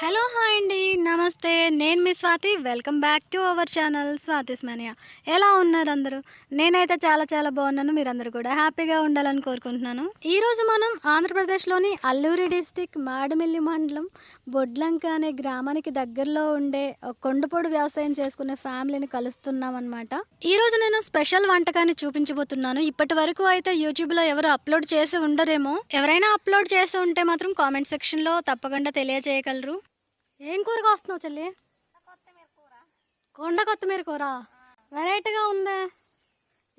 Hello hi అండి, నమస్తే. నేను మీ Swathi. Welcome back to our channel Swathi's mania. ఎలా ఉన్నారు అందరూ? నేనైతే చాలా బాగున్నాను. మీరందరూ కూడా హ్యాపీగా ఉండాలని కోరుకుంటున్నాను. ఈరోజు మనం ఆంధ్రప్రదేశ్లోని అల్లూరి డిస్టిక్ మాడిమిల్లి మండలం బొడ్లంక అనే గ్రామానికి దగ్గరలో ఉండే కొండపోడు వ్యవసాయం చేసుకునే ఫ్యామిలీని కలుస్తున్నాం అనమాట. ఈరోజు నేను స్పెషల్ వంటకాన్ని చూపించబోతున్నాను. ఇప్పటి వరకు అయితే యూట్యూబ్లో ఎవరు అప్లోడ్ చేసి ఉండరేమో. ఎవరైనా అప్లోడ్ చేసి ఉంటే మాత్రం కామెంట్ సెక్షన్లో తప్పకుండా తెలియజేయగలరు. ఏం కూరగా వస్తున్నావు చెల్లి? కొండ కొత్తిమీర కూర వెరైటీగా ఉందే.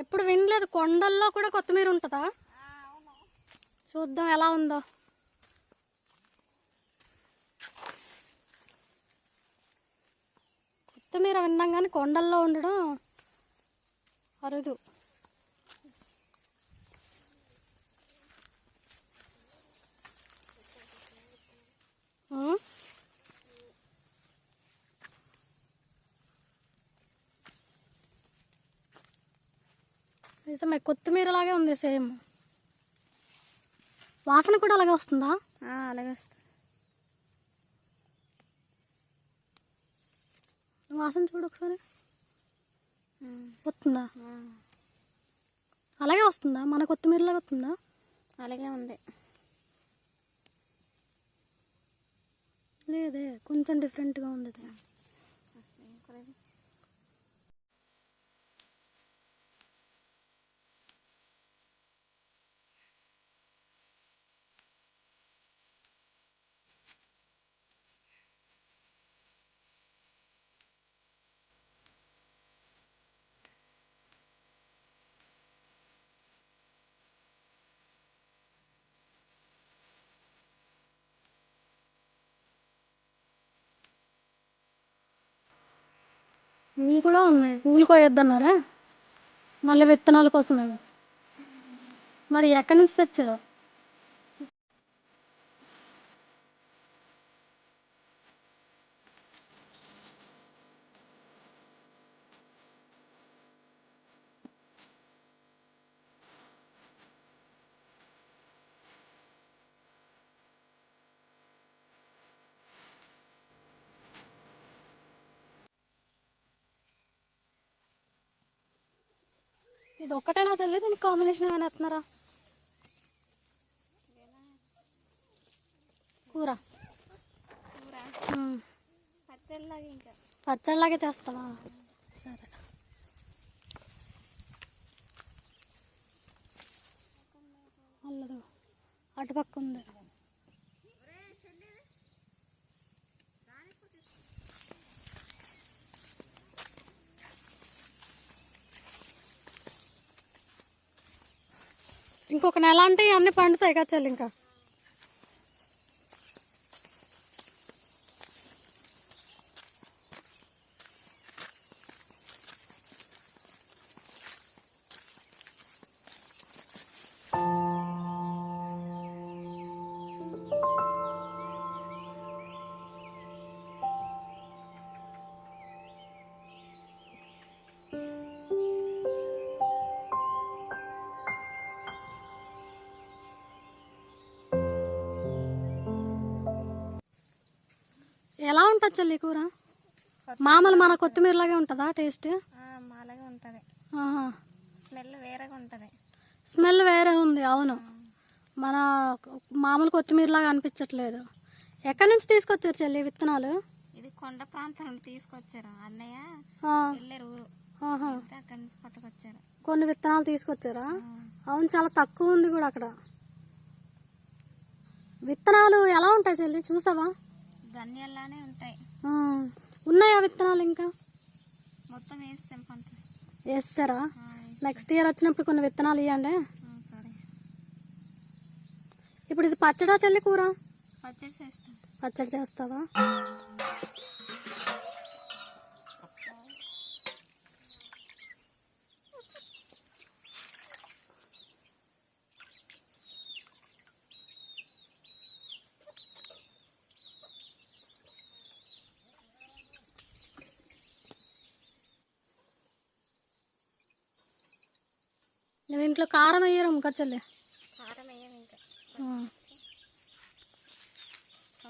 ఎప్పుడు వినలేదు. కొండల్లో కూడా కొత్తిమీర ఉంటుందా? చూద్దాం ఎలా ఉందో. కొత్తిమీర విన్నాం కానీ కొండల్లో ఉండడం అరుదు. నిజమే, కొత్తిమీర లాగే ఉంది. సేమ్ వాసన కూడా అలాగే వస్తుందా? అలాగే వస్తుంది. వాసన చూడు ఒకసారి. వస్తుందా? అలాగే వస్తుందా? మన కొత్తిమీరలాగా వస్తుందా? అలాగే ఉంది. లేదే, కొంచెం డిఫరెంట్గా ఉంది. పువ్వులు కూడా ఉన్నాయి. పువ్వులు కోయొద్దన్నారా? మళ్ళీ విత్తనాల కోసమే. మరి ఎక్కడి నుంచి తెచ్చారు? ఇది ఒక్కటైనా చల్లి, దీనికి కాంబినేషన్ ఏమైనా వేస్తున్నారా? కూర పచ్చడిలాగే చేస్తావా? సరే. అల్లదు, అటుపక్క ఉంది. ఇంకొక నెల అంటే అన్నీ పండుతాయి కదా చెల్లి. ఇంకా ఎలా ఉంటుంది చెల్లి కూర? మామూలు మన కొత్తిమీరలాగే ఉంటుందా టేస్ట్? అలాగే ఉంటుంది. స్మెల్ వేరేగా ఉంటుంది. స్మెల్ వేరే ఉంది. అవును, మన మామూలు కొత్తిమీరలాగా అనిపించట్లేదు. ఎక్కడి నుంచి తీసుకొచ్చారు చెల్లి విత్తనాలు? ఇది కొండ ప్రాంతం తీసుకొచ్చారు. అన్నయ్య వెళ్ళారు ఊరు, అక్కడి నుంచి పట్టుకొచ్చారు. కొన్ని విత్తనాలు తీసుకొచ్చారా? అవును, చాలా తక్కువ ఉంది కూడా అక్కడ. విత్తనాలు ఎలా ఉంటాయి చెల్లి, చూసావా? ధన్యాల్లానే ఉంటాయి. ఉన్నాయా విత్తనాలు? ఇంకా మొత్తం వేస్తాం, పంట వేస్తారా? నెక్స్ట్ ఇయర్ వచ్చినప్పుడు కొన్ని విత్తనాలు ఇవ్వండి. సరే. ఇప్పుడు ఇది పచ్చడా చెల్లి కూర? పచ్చడి చేస్తాం. పచ్చడి చేస్తావా? నువ్వు ఇంట్లో కారం వేయరు ఇంకా చెల్లి? కారం వేయం ఇంకా.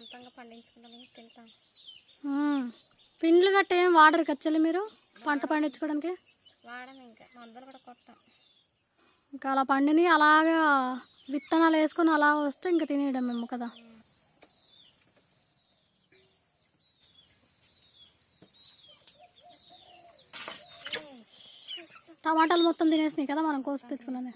సొంతంగా పండించుకుంటాం తింటాం. పిండ్లు గట్ట ఏం వాడరు కచ్చలి మీరు పంట పండించుకోవడానికి? వాడడం ఇంకా మందులు కూడా కొట్టాం. ఇంకా అలా పండిని అలాగా విత్తనాలు వేసుకొని అలా వస్తే ఇంకా తినేయడం మేము కదా. టమాటాలు మొత్తం తినేసినాయి కదా మనం కోసి తెచ్చుకున్నది.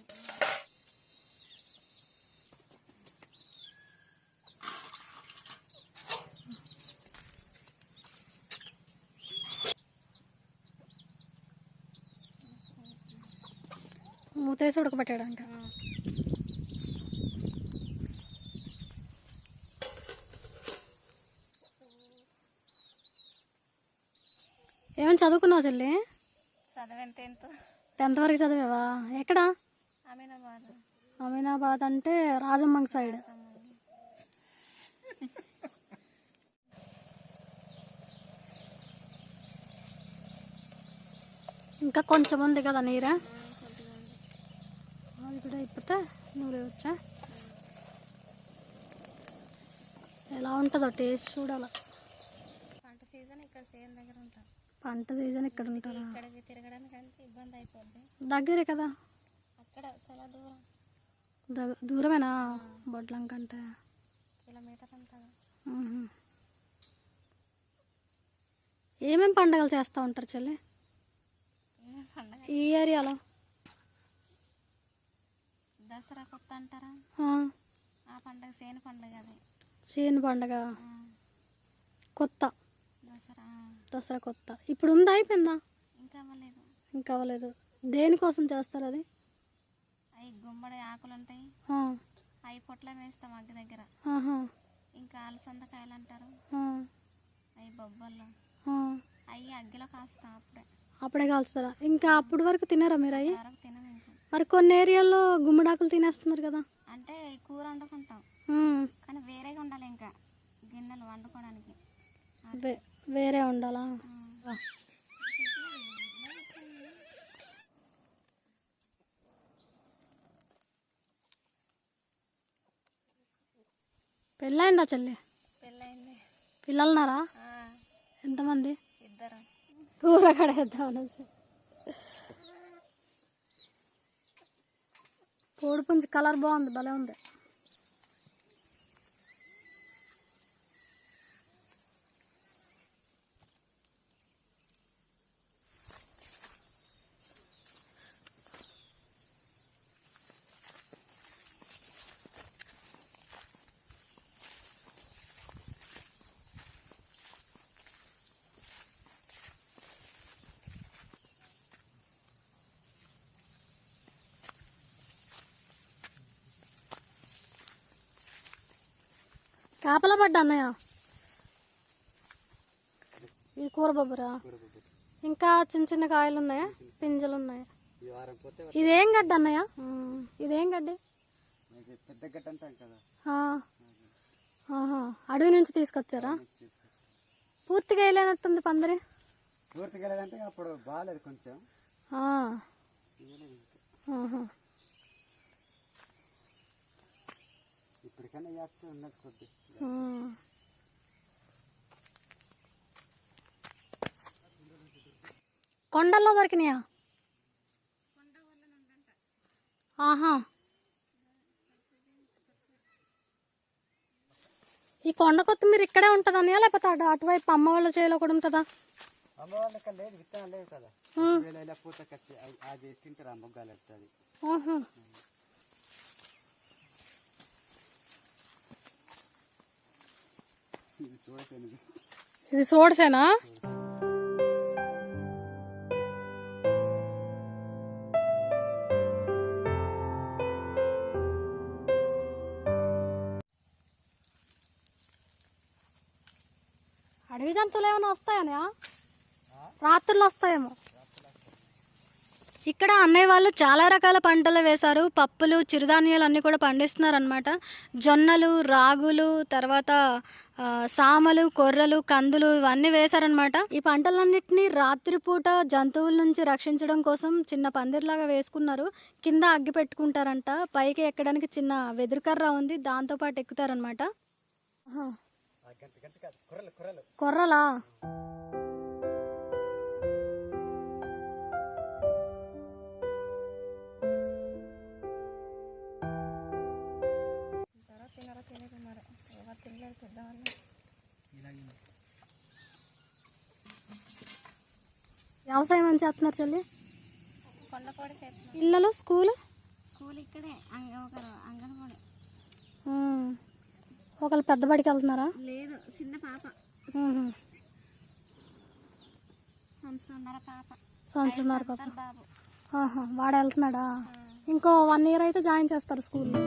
మూతేసి ఉడకబెట్టాడు ఇంకా. ఏమైనా చదువుకున్నావు చెల్లి? చదివాను 10th వరకు చదివావా? ఎక్కడ? అమీనాబాద్. అమీనాబాద్ అంటే రాజమ్మంగ సైడ్. ఇంకా కొంచెం ఉంది కదా నీరా, అది కూడా అయిపోతే నూనె వచ్చా. ఎలా ఉంటుందో టేస్ట్ చూడాల. పంట సీజన్ ఇక్కడ సేమ్ దగ్గర ఉంటాం. పంట సీజన్ ఇక్కడ ఉంటారా? ఇక్కడికి తిరగడానికి అంటే ఇబ్బంది అయిపోద్ది. దగ్గరే కదా. అక్కడ చాలా దూరం. దూరమేనా బొడ్లం కంటే? కిలోమీటర్ ఉంటుంది. ఏమేమి పండుగలు చేస్తూ ఉంటారు చెల్లి ఈ ఏరియాలో? దసరా కొత్త అంటారా, ఆ పండుగ సేను పండుగ. అది చేను పండుగ కొత్త. దసరా దసరా కొత్త. ఇప్పుడు ఉందా అయిపోయిందా? ఇంకా అవ్వలేదు. ఇంకా అవ్వలేదు. దేనికోసం చేస్తారు అది? అవి గుమ్మడి ఆకులు ఉంటాయి, అవి పొట్ల వేస్తాం అగ్గి దగ్గర. ఇంకా అలసందకాయలు అంటారు, అవి బొబ్బల్లో, అవి అగ్గిలో కాస్తాం. అప్పుడే కాల్స్తారా? ఇంకా అప్పటి వరకు తినారా మీరు అవి? తినము ఇంకా. మరి కొన్ని ఏరియాల్లో గుమ్మడాకులు తినేస్తున్నారు కదా. అంటే కూర వండుకుంటాం కానీ వేరేగా ఉండాలి. ఇంకా గిన్నెలు వండుకోవడానికి వేరే ఉండాలా? పెళ్ళయిందా చెల్లి? పెళ్ళయింది. పిల్లలున్నారా? ఎంతమంది? 2. కూర కడేద్దాం. కోడి పుంజు కలర్ బాగుంది, భలే ఉంది. కాపలా పడ్డా అన్నయ్య ఈ కూర బొబ్బరా. ఇంకా చిన్న చిన్న కాయలు ఉన్నాయా, పింజలు ఉన్నాయా? ఇదేం గడ్డ అన్నయ్య? ఇదేం గడ్డి? అడవి నుంచి తీసుకొచ్చారా? పూర్తిగా వేయలేనట్టుంది పందిరి. కొండల్లో దొరికినాయా? ఈ కొండ కొత్తిమీర ఇక్కడే ఉంటుందన్నయ్య, లేకపోతే అటువైపు అమ్మ వాళ్ళ చేలో కూడా ఉంటుందా? ఇది సోడసేనా? అడవి జంతువులు ఏమైనా వస్తాయనా? రాత్రులు వస్తాయేమో. ఇక్కడ అన్నయ్య వాళ్ళు చాలా రకాల పంటలు వేశారు. పప్పులు, చిరుధాన్యాలు అన్నీ కూడా పండిస్తున్నారు అనమాట. జొన్నలు, రాగులు, తర్వాత సామలు, కొర్రలు, కందులు ఇవన్నీ వేశారనమాట. ఈ పంటలన్నిటినీ రాత్రిపూట జంతువుల నుంచి రక్షించడం కోసం చిన్న పందిర్లాగా వేసుకున్నారు. కింద అగ్గి పెట్టుకుంటారంట. పైకి ఎక్కడానికి చిన్న వెదురుకర్ర ఉంది, దాంతోపాటు ఎక్కుతారనమాట. కొర్రలా? వ్యవసాయం అని చేస్తున్నారు చెల్లి. కొండకోడి చేస్తున్నాం. ఇళ్ళలో స్కూల్ ఇక్కడే ఒకరు అంగన్వాడి. ఒకళ్ళు పెద్ద బడికి వెళ్తున్నారా? లేదు, చిన్న పాప, సంవత్సరంన్నర పాప. సంవత్సరంన్నర పాప. బాబు వాడు వెళ్తున్నాడా? ఇంకో 1 year అయితే జాయిన్ చేస్తారు స్కూల్లో.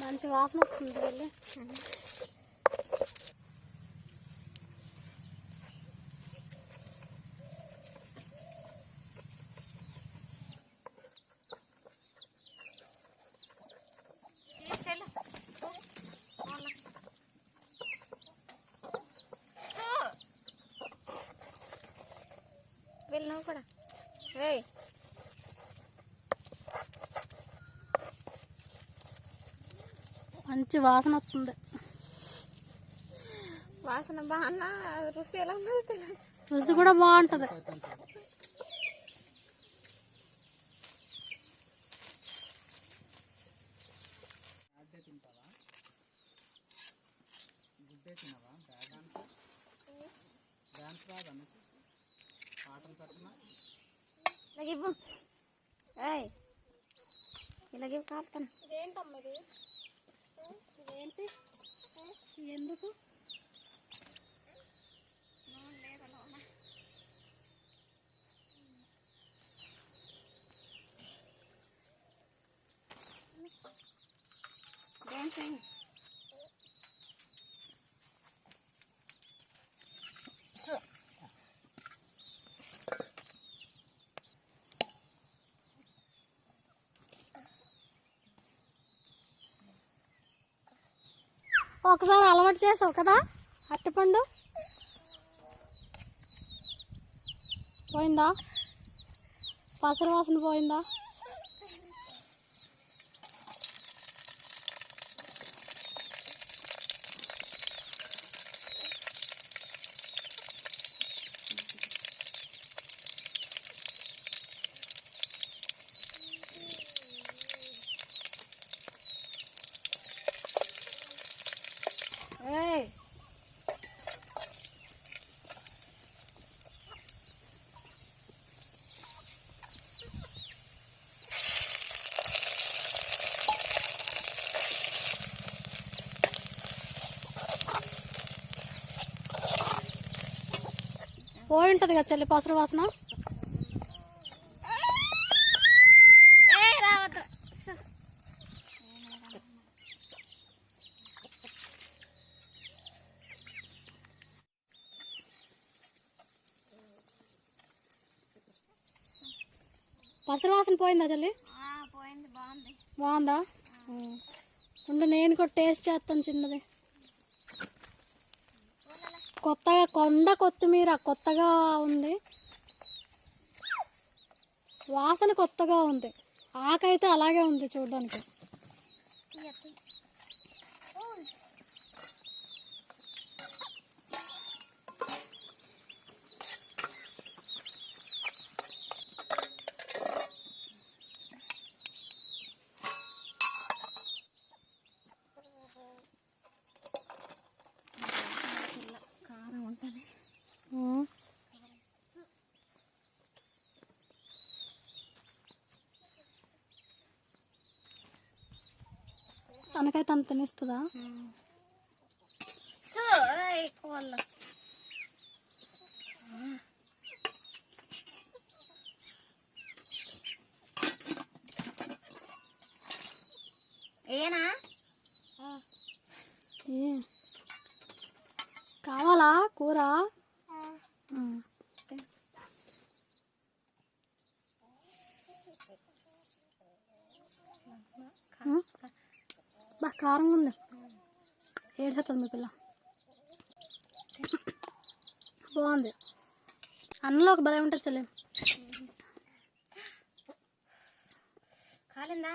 మంచి వాసన వస్తుంది వెళ్ళి. వెళ్ళి నువ్వు కూడా. మంచి వాసన వస్తుంది. వాసన బాగా, రుచి ఎలా ఉన్నదో తెలియదు. రుచి కూడా బాగుంటుంది. ఇలాగే కాలుతాను. ఇదేంటమ్మా ఇది? ఇదేంటి? ఎందుకు? ఒకసారి అలవాటు చేసావు కదా అరటిపండు, పోయిందా? పసరు వాసన పోయిందా? పోయి ఉంటుంది కదా చెల్లి పసరు వాసన. రావద్దు. పసరు వాసన పోయిందా చెల్లి? పోయింది. బాగుంది. బాగుందా? ఉండు నేను కూడా టేస్ట్ చేస్తాను చిన్నది. కొత్తగా కొండ కొత్తిమీర కొత్తగా ఉంది, వాసన కొత్తగా ఉంది, ఆకైతే అలాగే ఉంది చూడడానికి. తనకైతే అంత తినిస్తుందా? ఏనా కావాలా కూర? బా కారంగా ఉంది. ఏడ్చేస్తుంది మీ పిల్ల. బాగుంది. అన్నంలో ఒక భలే ఉంటుంది చెల్లి. కాలిందా?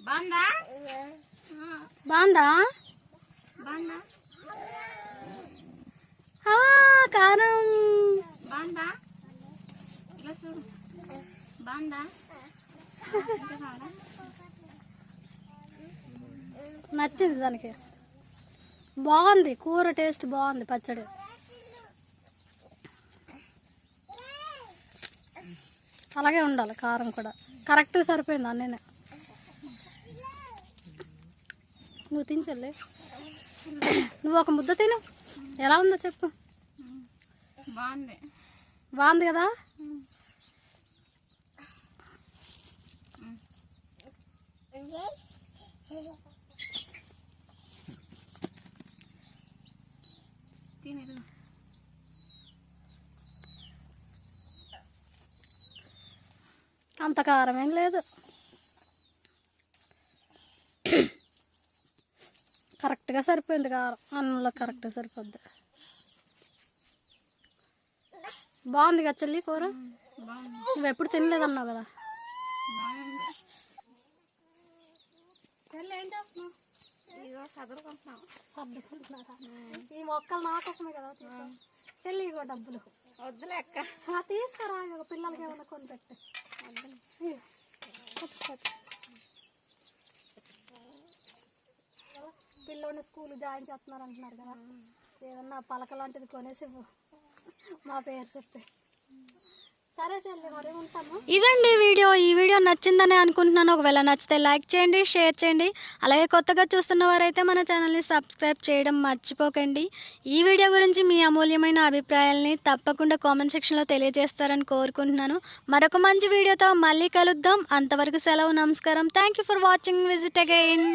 బాగుందా? బాగుందా? బాగుందా? కారం బాగుందా? ఇలా చూడు. బాగుందా? ఇంకా కావాలా? నచ్చింది దానికి. బాగుంది కూర, టేస్ట్ బాగుంది. పచ్చడి అలాగే ఉండాలి. కారం కూడా కరెక్ట్గా సరిపోయింది. అన్నీ నువ్వు తినచల్లే. నువ్వు ఒక ముద్ద తిను. ఎలా ఉందో చెప్పు. బాగుంది. బాగుంది కదా? తినేది అంత కారం ఏం లేదు. కరెక్ట్గా సరిపోయింది కారం. అన్నంలో కరెక్ట్గా సరిపోద్ది. బాగుంది కదా చెల్లి కూర? నువ్వు ఎప్పుడు తినలేదన్నావు కదా. చెల్లి ఏం చేస్తున్నావు? ఇదిగో సదురుకుంటున్నావు. సర్దుకుంటున్నారా? ఈ మొక్కలు నా కోసమే కదా. చెల్లి ఇగో డబ్బులు. వద్దులే అక్క. తీసుకురా. పిల్లలకి ఏమైనా కొని పెట్టు. పిల్లోని స్కూల్ జాయిన్ చేస్తున్నారు అంటున్నారు కదా. ఏదన్నా పలక లాంటిది కొనేసి మా పేరు చెప్పి. సరే చెల్లి మరి ఉంటాము. ఇదండి వీడియో. ఈ వీడియో నచ్చిందని అనుకుంటున్నాను. ఒకవేళ నచ్చితే లైక్ చేయండి, షేర్ చేయండి. అలాగే కొత్తగా చూస్తున్న వారైతే మన ఛానల్ని సబ్స్క్రైబ్ చేయడం మర్చిపోకండి. ఈ వీడియో గురించి మీ అమూల్యమైన అభిప్రాయాల్ని తప్పకుండా కామెంట్ సెక్షన్లో తెలియజేస్తారని కోరుకుంటున్నాను. మరొక మంచి వీడియోతో మళ్ళీ కలుద్దాం. అంతవరకు సెలవు. నమస్కారం. Thank you for watching. Visit again.